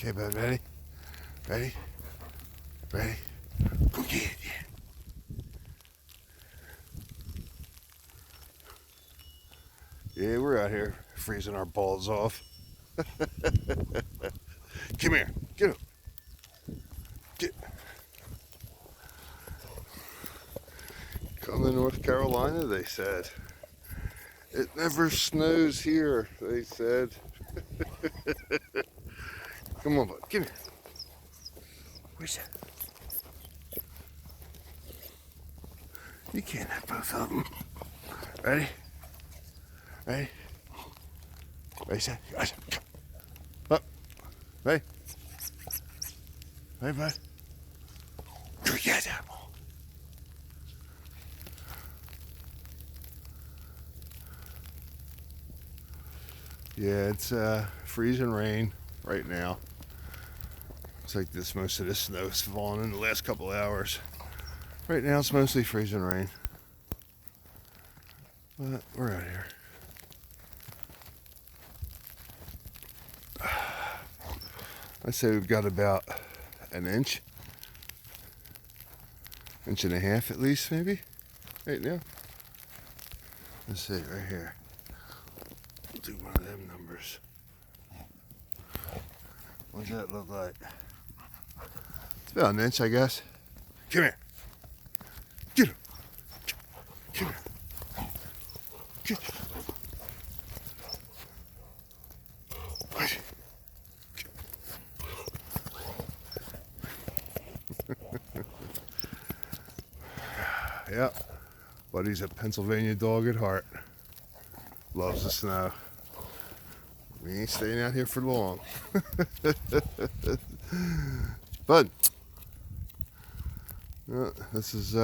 Okay, bud, ready? Ready? Ready? Go get it, yeah. Yeah, we're out here freezing our balls off. Come here. Get him. Get. Come to North Carolina, they said. It never snows here, they said. Come on, bud. Come here. Where's that? You can't have both of them. Ready? Ready? Ready, set, go. Up. Ready? Ready, bud? Go get that ball. Yeah, it's freezing rain right now. It's like this. Most of the snow's fallen in the last couple hours. Right now it's mostly freezing rain. But we're out here. I'd say we've got about an inch and a half at least, maybe, right now. Let's see, right here. We'll do one of them numbers. What does that look like? It's about an inch, I guess. Come here. Get him. Come here. Get him. Yeah, buddy's a Pennsylvania dog at heart. Loves the snow. We ain't staying out here for long. Bud, this is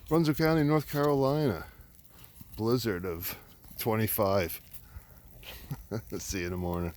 Brunswick County, North Carolina. Blizzard of 25. See you in the morning.